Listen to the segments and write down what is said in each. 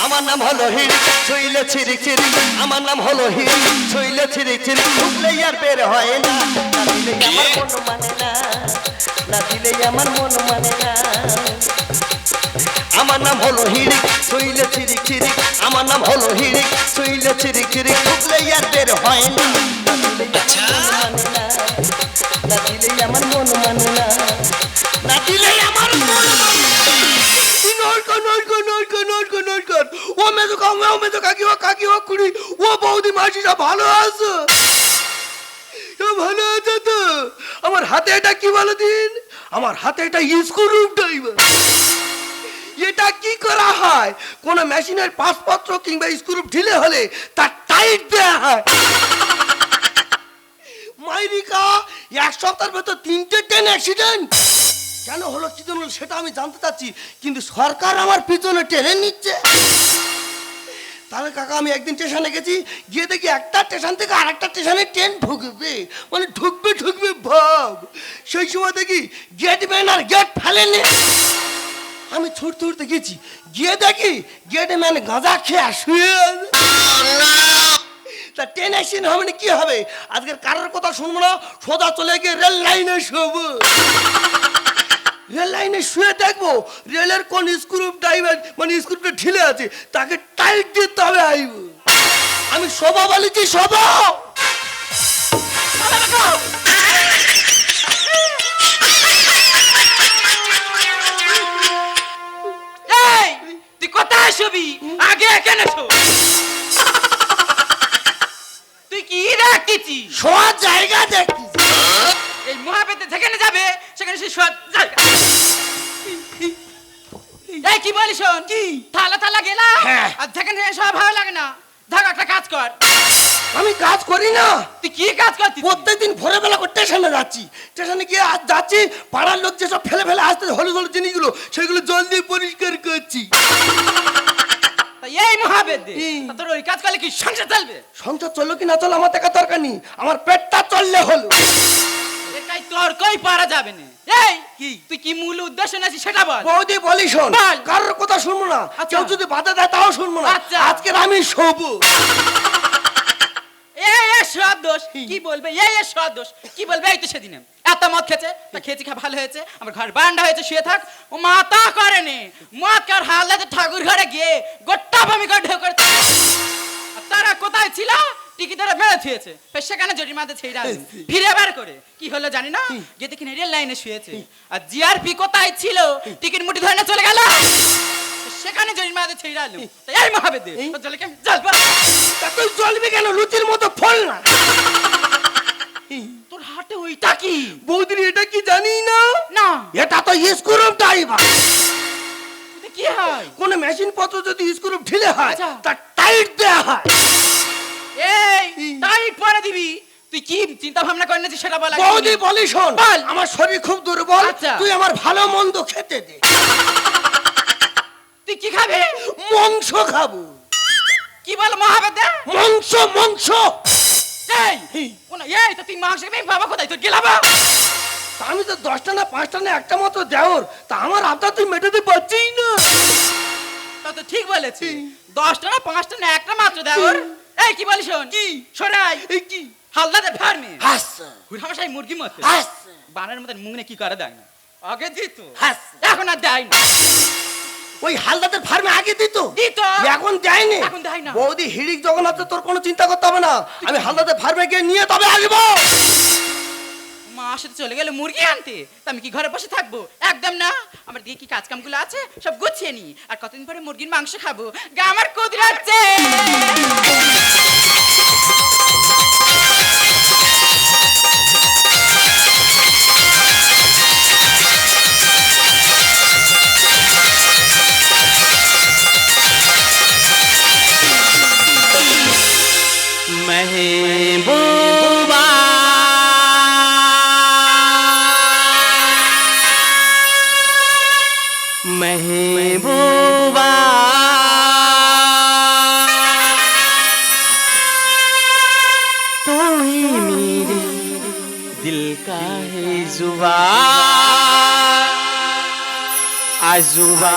আমার নাম হলো হিড়িক ছুইলে ছিরিক ছিরিক আমার নাম হলো হিড়িক ছুইলে ছিরিক ছিরিক ঢুকলে আর বের হয় না না দিলে আমার মন মানে না না দিলে আমার মন মানে না আমার নাম হলো হিড়িক ছুইলে ছিরিক ছিরিক আমার নাম হলো হিড়িক ছুইলে ছিরিক ছিরিক ঢুকলে আর বের হয় না না দিলে আমার মন মানে না না দিলে আমার মন মানে না ও মেজো কামে ও মেজো কাকিমা কুড়ি ও বৌদি মাসিরা ভালো আছো ভালো আছে তো আমার হাতে এটা কি বলো দিন আমার হাতে এটা স্ক্রু ড্রাইভার এটা কি করা হয় কোন মেশিনের পাসপত্র কিংবা স্ক্রু ঢিলে হলে তার টাইট দেয়া হয় মাইরিকা এক সপ্তাহের ভেতর 3টে ট্রেন অ্যাক্সিডেন্ট কেন হলো কি জন্য সেটা আমি জানতে চাচ্ছি কিন্তু সরকার আমার পিছনে টেনে নিচ্ছে তাহলে কাকা আমি একদিন স্টেশনে গেছি গিয়ে দেখি একটা স্টেশন থেকে আরেকটা স্টেশনে ট্রেন ঢুকবে মানে ঢুকবে ভাব সেই সময় দেখি গেট ম্যান আর গেট ফেলেনি আমি ছুটতে গেছি গিয়ে দেখি গেট ম্যান গাঁজা খেয়ে শুয়ে তা ট্রেন অ্যাক্সিডেন্ট হবে না কি হবে আজকের কারোর কথা শুনবো না সোজা চলে গিয়ে রেল লাইনে শোবো রেল লাইনে শুয়ে দেখবো রেলের কোন স্ক্রু ড্রাইভার মানে স্ক্রুটা ঢিলে আছে তাকে টাইট দিতে হবে আইব আমি শোভা বলেছি শোভা তুই কোথায় শুবি আগে এখানে শো তুই কি রাখতেছিস শোয়ার জায়গা দেখছিস এই মহাবেদে যেখানে যাবে সেখানে সে শোয়ার জায়গা এই কি বলিস শোন কি থালা গেলা আর যেখানে সব ভালো লাগে না ধর একটা কাজ কর আমি কাজ করি না তুই কি কাজ করছিস প্রত্যেকদিন ভোরবেলা করে স্টেশনে যাচ্ছি স্টেশনে গিয়ে আজ যাচ্ছি পাড়ার লোক যেসব ফেলে আসতে হলুদ জিনিসগুলো সেগুলো জল দিয়ে পরিষ্কার করছি এই মহাবেদে তোর ওই কাজ করলে কি সংসার চলবে সংসার চললো কি না চলো আমার দেখা দরকার নেই আমার পেটটা চললে হলো এটাই তোর কই পারা যাবে না এই কি তুই কি মূল উদ্দেশ্য নাছিস সেটা বল বৌদি বলি শোন কারোর কথা শুনবো না কেউ যদি বাধা দেয় তাও শুনবো না আজকে আমি শোবো সব দোষ কি বলবে সব দোষ কি বলবে এই তো সেদিন এত মদ খেয়েছে তা খেয়েছি খা ভালো হয়েছে আমার ঘর বারান্দা হয়েছে শুয়ে থাক ও মাতা করেনি মদ কার হালদাতে ঠাকুর ঘরে গিয়ে গোটা ভূমি করে ঢেউ তারা কোথায় ছিল টিকিটারা মেরে থুয়েছে সেখানে জরিমানা ছেড়ে ফিরে বার করে কি হলো জানি না যে দেখি রেল লাইনে শুয়েছে আর জিআরপি কোথায় ছিল টিকিট মুঠি ধরে চলে গেল সেখানে জরিমানা ছেড়ে আলো তাই এই মহাবেদে চলে কেন জ্বলবা তা তুই জ্বলবি কেন লুচির মতো ফল না তোর হাতে ওইটা কি বৌদির এটা কি জানি না না এটা তো স্ক্রু ড্রাইভার এটা কি হয় কোন মেশিন পত্র যদি স্ক্রু ঢিলে হয় তা টাইট দেয়া হয় এই টাইট পরে দিবি তুই কি চিন্তা ভাবনা করে নিছিস সেটা বল বৌদি বলি শোন আমার শরীর খুব দুর্বল তুই আমার ভালো মন্দ খেতে দে তুই কি খাবে মাংস খাবো কি বল মহাবেদে মাংস এই তো তুই মাংস খাবি বাবা কোথায় তোর গেলাবা আমি তো 10টা না 5টা না একটা মতো দেওর তা আমার আবদার তুই মেটাতে পারছিস না তা তো ঠিক বলেছি 10টা না 5টা না একটা মাত্র দেওর এই কি বলিস শোন কি সরাই এই কি হালদাতে ফার্মে হাসা হুড়ামশাই মুরগি মতে হাসা বানের মতন মুখনে কি করে দেয় না আগে দিত হাসা এখন আর দেয় না ওই হালদাতের ফার্মে আগে দিত এখন দেয়নি এখন দেয় না বৌদি হিড়িক যখন আছে তোর কোনো চিন্তা করতে হবে না আমি হালদাতের ফার্মে গিয়ে নিয়ে তবে আসবো মা আসতে চলে গেল মুরগি আনতে তা আমি কি ঘরে বসে থাকবো একদম না আমার দিকে কি কাজ কামগুলো আছে সব গুছিয়ে নি আর কতদিন পরে মুরগির মাংস খাবো গা আমার কুদরাচ্ছে महबूबा महबूबा तू ही मेरे दिल का है जुबा आजुबा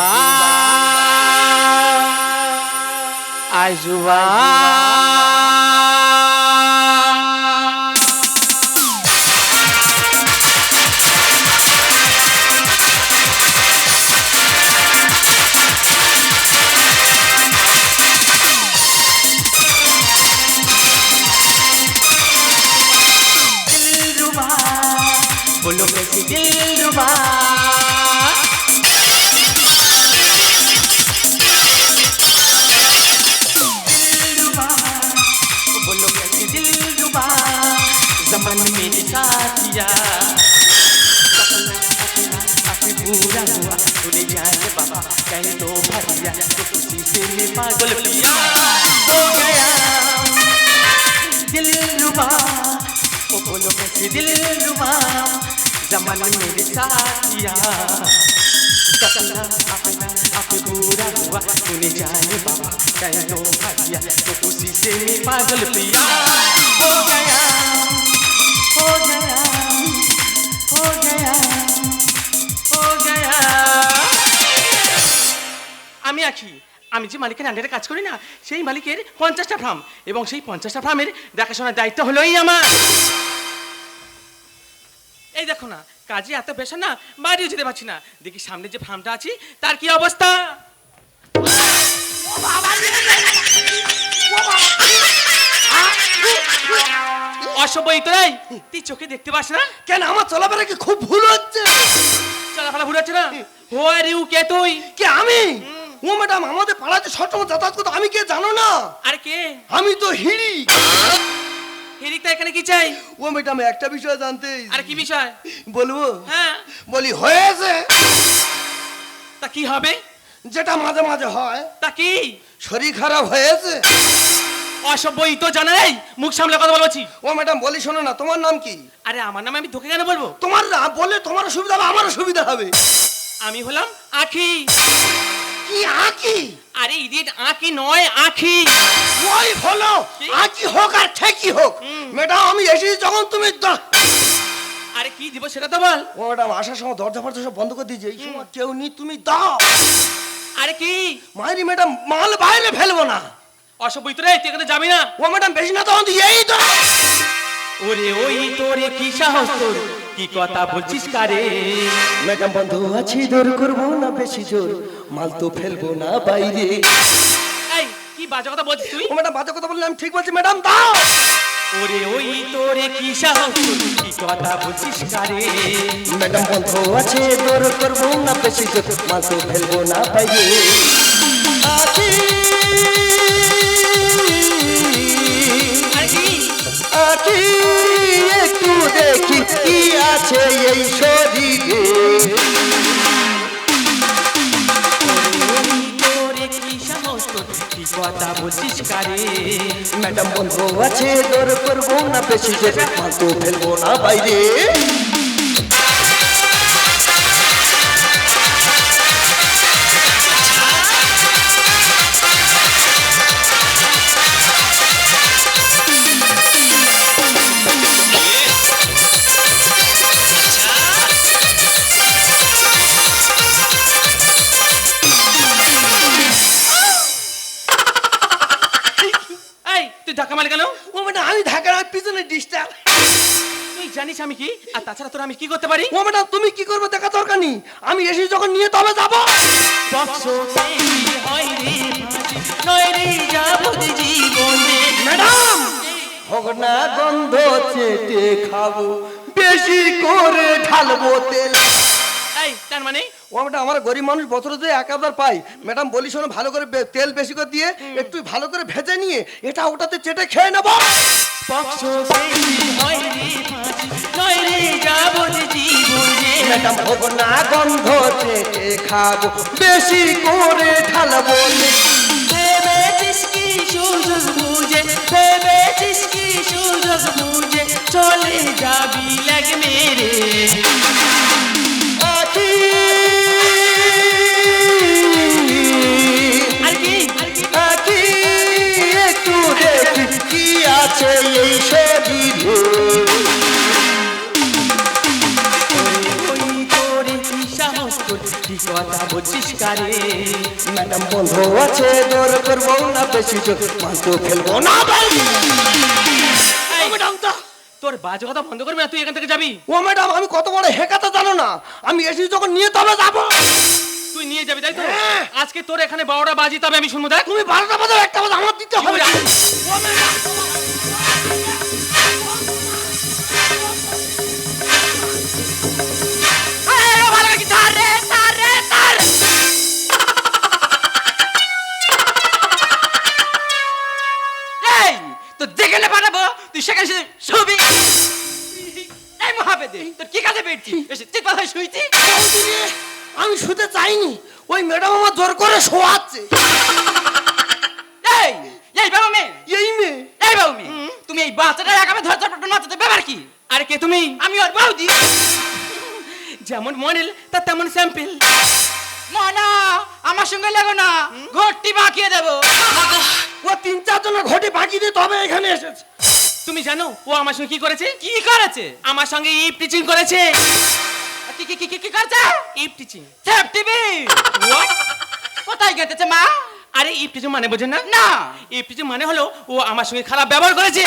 जुबा बोलो कैसी दिलरुबा बोलो कैसी दिलरुबा ज़मान मेरे साथिया अपनी पूरा हुआ तूने जाने बाबा कहीं तो भरिया तो खुशी से मैं पागल पिया हो गया दिलरुबा ओ बोलो कैसी दिलरुबा ज़मान मेरे साथिया सपना अपना आप पूरा हुआ तूने जाने बाबा कहीं तो भरिया तो खुशी से मैं पागल पिया हो गया हो गया हो गया हो गया আমি আছি আমি যে মালিকের আন্ডারে কাজ করি না সেই মালিকের 50টা ফার্ম এবং সেই 50টা ফার্মের দেখাশোনার দায়িত্ব হলোই আমার এই দেখো না কাজে এত বেশি না বাড়িও যেতে পারছি না দেখি সামনে যে ফার্মটা আছে তার কি অবস্থা অসভ্য তোরাই তুই চোখে দেখতে পাস না কেন আমার চলাফেরা কি খুব ভুল হচ্ছে? চলাফেরা ভুল হচ্ছে না হো আর ইউ কে তুই কে আমি? ও ম্যাডাম আমাদের পাড়াতে সবসময় যাতায়াত করতো, আমি কে জানো না? আর কে আমি তো হিড়ি। হেরিকটা এখানে কি চাই? ও ম্যাডাম একটা বিষয় জানতে। আর কি বিষয় বলবো? হ্যাঁ বলি হয়েছে। তা কি হবে? যেটা মাঝে মাঝে হয়। তা কি? শরীর খারাপ হয়েছে। অসভ্যই তো জানাই মুখ সামলে কথা বলছি। ও ম্যাডাম বলি শোনো না, তোমার নাম কি? আরে আমার নাম আমি তোকে কেন বলবো? তোমার না বললে তোমার সুবিধা হবে আমারও সুবিধা হবে। আমি হলাম আখি। কি আঁকি? আরে ইডিয়েট আঁকি নয় আখি। ওই হলো আঁকি হোক আর ঠেকি হোক ম্যাডাম আমি এসেছি যখন তুমি আরে কি দিব সেটা তো বল। ও ম্যাডাম আসার সময় দরজা ফরজা সব বন্ধ করে দিয়েছে, এই সময় কেউ নি তুমি দাও। আরে কি? মাইরি ম্যাডাম মাল বাইরে ফেলবো না। অসভ্যই তো রে তুই এখানে যাবি না। ও ম্যাডাম বেশি না তখন এই দাও। ওরে ওই তোরে কি সাহস তোর কি কথা বলছিস কারে? ম্যাডাম বন্ধু আছি দূর করবো না বেশি জোর মাল তো ফেলবো না বাইরে। এই কি বাজে কথা বলছিস তুই? ও ম্যাডাম বাজে কথা বললে আমি ঠিক বলছি ম্যাডাম দাও। ওরে ওই তোরে কি সাহস তোর কি কথা বলছিস কারে? ম্যাডাম বন্ধু আছে দূর করবো না বেশি জোর মাল তো ফেলবো না বাইরে। আছি আর কি? আছি একটু দেখি কি আছে এই শরীরে। তোরে কি সাহস তোর কি কথা বলছিস কারে? ম্যাডাম বন্ধু আছে দূর করবো না বেশি জোর মাল তো ফেলবো না বাইরে। এই তুই ধাক্কা মারলি কেন? ও ম্যাডাম আমি ঢাকার পিছনে ডিস্টার্ব। তুই জানিস আমি কি? আর তাছাড়া তোর আমি কি করতে পারি? ও ম্যাডাম তুমি কি করবে দেখা দরকার নেই, আমি এসে যখন নিয়ে তবে যাবো। ম্যাডাম হোক না গন্ধ চেটে খাবো বেশি করে ঢালবো তেল। এই তার মানে ও ম্যাডাম আমার গরিব মানুষ বছরে যে 1000 পাই ম্যাডাম বলি শোনো ভালো করে তেল বেশি করে দিয়ে একটু ভালো করে ভেজে নিয়ে এটা ওটাতে চেটে খেয়ে নেবো। ম্যাডাম হোক না গন্ধ চেটে খাবো বেশি করে ঢালবো চলে যাবি লাগে মেরে। আর কি? একটু দেখি কি আছে এই শরীরে। ওই তোরে কি সাহস তোর কি কথা বলছিস শিকারে ম্যাডাম বন্ধ আছে দৌড় করবো না বেশি জোর মানতেও ফেলবো না ভাই এই, ম্যাডাম তো তোর বাজে কথা বন্ধ করবি না, তুই এখান থেকে যাবি। ও ম্যাডাম আমি কত বড় হেকাতে জানো না, আমি এসে যখন নিয়ে তবে যাবো। তুই নিয়ে যাবি তাই তো? হ্যাঁ। আজকে তোর এখানে 12টা বাজি, তবে আমি শুনবো। দেখ তুমি 12টা বাজে 1টা বাজে আমার দিতে হবে। কি বলে? ও ম্যাডাম এই, ও ভালো করে কি তার রে, তার রে, তার। এই, তো যেখানে পাঠাবো তুই সেখানে শুবি। এই মহাবেদে তোর কি কাজে পেয়েছি এসে চিৎপাত হয়ে শুইছি। বৌদি রে, আমি শুতে চাইনি, ওই ম্যাডাম আমার জোর করে শোয়াচ্ছে। এই, এই বাবু মেয়ে, এই মেয়ে এই বাবু মেয়ে, তুমি এই বাচ্চাটা একাবে ধরতে পারবে না, তো ব্যাপার কি? আরে কে তুমি? আমি ওর বৌদি। যেমন মডেল তার তেমন স্যাম্পল। মনা, আমার সঙ্গে লাগো না, ঘরটি বাঁকিয়ে দেবো। ও 3-4 জনের ঘটে বাকি দিয়ে তবে এখানে এসেছে। তুমি জানো ও আমার সঙ্গে কি করেছে? কি করেছে? আমার সঙ্গে ইপ টিচিং করেছে। কি কি কি কি কি করছে? ইপ টিচিং। সেফ টিভি কোথায় গেতেছে মা? আরে ইপ টিচিং মানে বোঝেন না? না। ইপ টিচিং মানে হলো ও আমার সঙ্গে খারাপ ব্যবহার করেছে।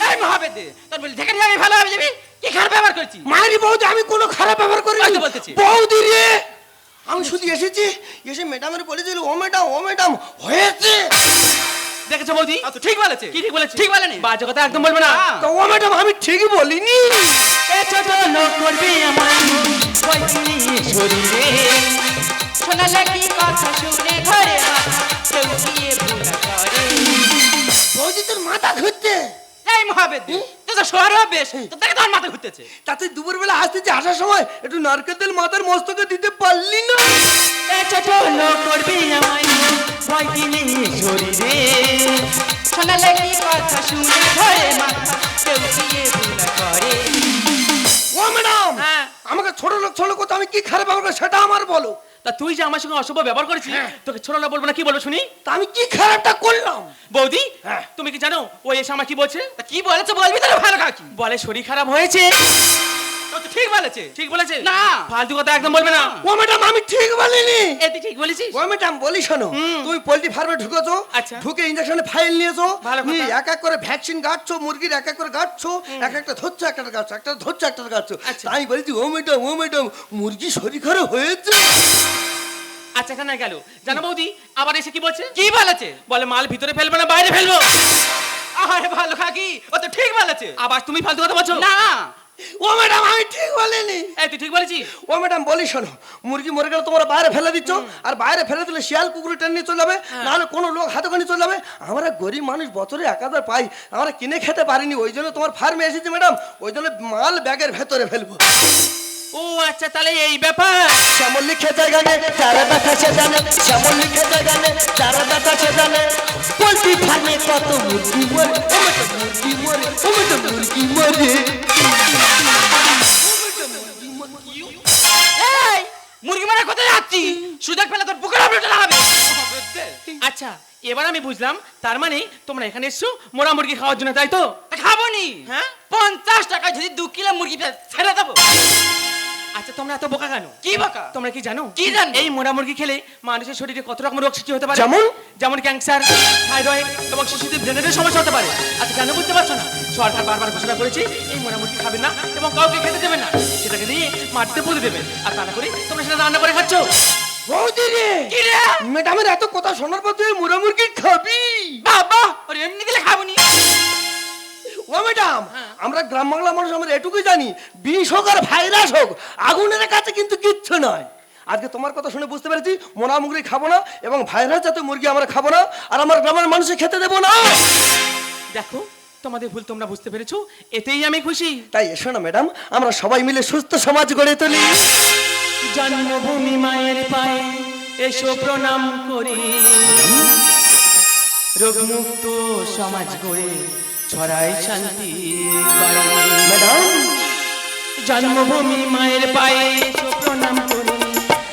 এই মহাবেদে তোর বলি দেখে আমি ভালো হবে যাবি, কি খারাপ ব্যবহার করছি? মায়েরি বৌদি আমি কোনো খারাপ ব্যবহার করিনি। হয়তো বলতেছি। বৌদি রে, আমি শুধু এসেছি, এসে ম্যাডামের বলেছিল ও ম্যাডাম হয়েছে। দেখেছো বৌদি? তো ঠিক বলেছে। কি ঠিক বলেছে? ঠিক বলেনি। বাজে কথা একদম বলবে না। না। তো ও ম্যাডাম আমি ঠিকই বলিনি। এ ছোট লোক করবে আমার কয়দিনই শরীরে। শোনালে কি কথা শুনে ঘরে মাথা কেউ গিয়ে ভুল করে। বৌদি তোর মাথা ঘুরতে। এই মহাবেদে তুই তো শহর বেশ, তো দেখে তোর মাথা ঘুরতেছে। তাতে দুপুরবেলা আসতেছি, আসার সময় একটু নারকেল তেল মাথার মস্তকে দিতে পারলি না। এ ছোট লোক করবে আমার কয়দিনই শরীরে। শোনালে কি কথা শুনে ঘরে মাথা কেউ গিয়ে ভুল করে। ও ম্যাডাম হ্যাঁ। আমাকে ছোট লোক করতে আমি কি খারাপ ব্যবহার করি সেটা আমার বলো। তা তুই যে আমার সঙ্গে অশুভ ব্যবহার করেছিস, হ্যাঁ। তোকে ছোট লোক বলবো না, কি বলবো শুনি? তা আমি কি খারাপটা করলাম? বৌদি হ্যাঁ। তুমি কি জানো ও এসে আমার কি বলছে? তা কি বলেছে বলবি তাহলে ভালো কাকি। বলে শরীর খারাপ হয়েছে। ও তো ঠিক বলেছে। ঠিক বলেছে? না। ফালতু কথা একদম বলবে না। ও ম্যাডাম আমি ঠিক বলিনি। এ তুই ঠিক বলেছিস? ও ম্যাডাম বলি শোনো, তুমি পোল্ট্রি ফার্মে ঢুকেছো, আচ্ছা। ঢুকে ইনজেকশনে ফাইল নিয়েছো, ভালো কথা। নিয়ে এক এক করে ভ্যাকসিন গাঁটছো, মুরগির এক এক করে গাঁটছো, এক একটা ধরছো একটা গাঁটছো, একটা ধরছো একটা গাঁটছো। আচ্ছা। তাই বলছি ও ম্যাডাম মুরগি শরীর খারাপ হয়েছে। আচ্ছা কেন গেল জানো বৌদি? আবার এসে কি বলছে? কি বলেছে? বলে মাল ভিতরে ফেলবো না বাইরে ফেলবো। আরে ভালো কাকি, ও তো ঠিক বলেছে। আবার তুমি ফালতু কথা বলছো? না। ও ম্যাডাম আমি ঠিক বলিনি। এই তুই ঠিক বলেছিস? ও ম্যাডাম বলি শোনো, মুরগি মরে গেলে তোমরা বাইরে ফেলে দিচ্ছ, আর বাইরে ফেলে দিলে শিয়াল কুকুর টেনে নিয়ে চলে যাবে, নাহলে কোনো লোক হাতে করে চলে যাবে। আমরা গরিব মানুষ বছরে 1000 পাই, আমরা কিনে খেতে পারিনি, ওই জন্য তোমার ফার্মে এসেছি ম্যাডাম, ওই জন্য মাল ব্যাগের ভেতরে ফেলবো। ও আচ্ছা তাহলে এই ব্যাপার। শ্যামল লিখে জায়গানে যারা ব্যথা সে জানে, শ্যামল লিখে জায়গানে যারা ব্যথা সে জানে। পোল্ট্রি ফার্মে কত মুরগি মরে, ও ম্যাডাম মুরগি মরে, ও ম্যাডাম মুরগি মরে। এই মুরগি মারা কোথায় যাচ্ছি? সুযোগ পেলে তোর বুকের উপরে লাগাবে। আচ্ছা এবার আমি বুঝলাম, তার মানে তোমরা এখানে এসছো মোরা মুরগি খাওয়ার জন্য, তাই তো? খাবো নি। হ্যাঁ? 50 টাকা যদি 2 কিলো মুরগি ছেড়ে দেবো। আচ্ছা তোমরা এত বোকা কেন? কি বাকা? তোমরা কি জানো কি জানবো? এই মোরা মুরগি খেলে মানুষের শরীরে কত রকম রোগ সৃষ্টি হতে পারে? যেমন? যেমন ক্যান্সার, থাইরয়েড এবং শিশুদের ব্রেনের সমস্যা হতে পারে। আচ্ছা কেন বুঝতে পারছো না? সরকার বারবার ঘোষণা করেছে এই মোরা মুরগি খাবেন না এবং কাউকে খেতে দেবেন না, সেটাকে নিয়ে মাটিতে পুঁতে দেবেন, আর তা না করে তোমরা সেটা রান্না করে খাচ্ছ। বৌদি রে, কি রে? ম্যাডামের এত কথা শোনার পর তুই মুরগি মুরগি খাবি? বাবা ওর এমনি দিলে খাবো নি। ও ম্যাডাম আমরা গ্রাম বাংলা মানুষ, আমরা এটুকুই জানি, বিষ হোক আর ভাইরাস হোক আগুনের কাছে কিন্তু কিচ্ছু নয়। আজকে তোমার কথা শুনে বুঝতে পেরেছি মোনা মুরগি খাবো না, এবং ভাইরাস জাতীয় মুরগি আমরা খাবো না, আর আমার গ্রামের মানুষকে খেতে দেবো না। দেখো তোমাদের ভুল তোমরা বুঝতে পেরেছো, এতেই আমি খুশি। তাই এসো না ম্যাডাম, আমরা সবাই মিলে সুস্থ সমাজ গড়ে তুলি। জন্মভূমি মায়ের পায়ে এসো প্রণাম করি, রোগমুক্ত সমাজ গড়ে ছড়াই শান্তি বাড়ি। ম্যাডাম জন্মভূমি মায়ের পায়ে এসো প্রণাম করি,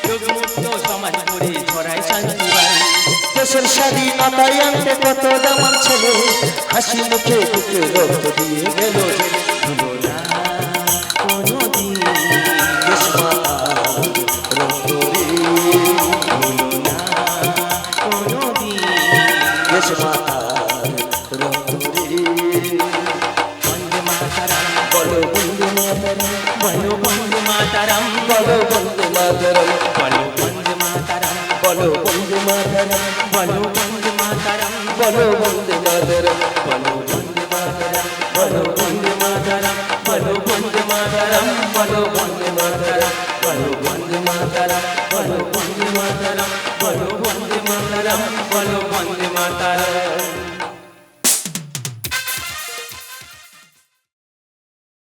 রোগমুক্ত সমাজ গড়ে ছড়াই শান্তি বাড়ি। দেশের স্বাধীনতায় আনতে কত দামান ছিল, হাসি মুখে বুকে রক্ত দিয়ে গেল যে। ভুলো না কোনোদিন দেশ মাতার রক্ত দিয়ে দেশ মাতার রক্তরে। বন্দে মাতরম বলো বন্দে মাতরম, বলো বন্দে মাতরম বলো বন্দে মাতরম, বলো বন্দে মাতরম বলো বন্দে মাতরম, বলো বন্দে মাতরম বলো বন্দে মাতরম, বলো বন্দে মাতরম বলো বন্দে মাতরম বলো বন্দে মাতরম বলো বন্দে মাতরম বলো বন্দে মাতরম বলো বন্দে মাতরম বলো বন্দে মাতরম বলো বন্দে মাতরম।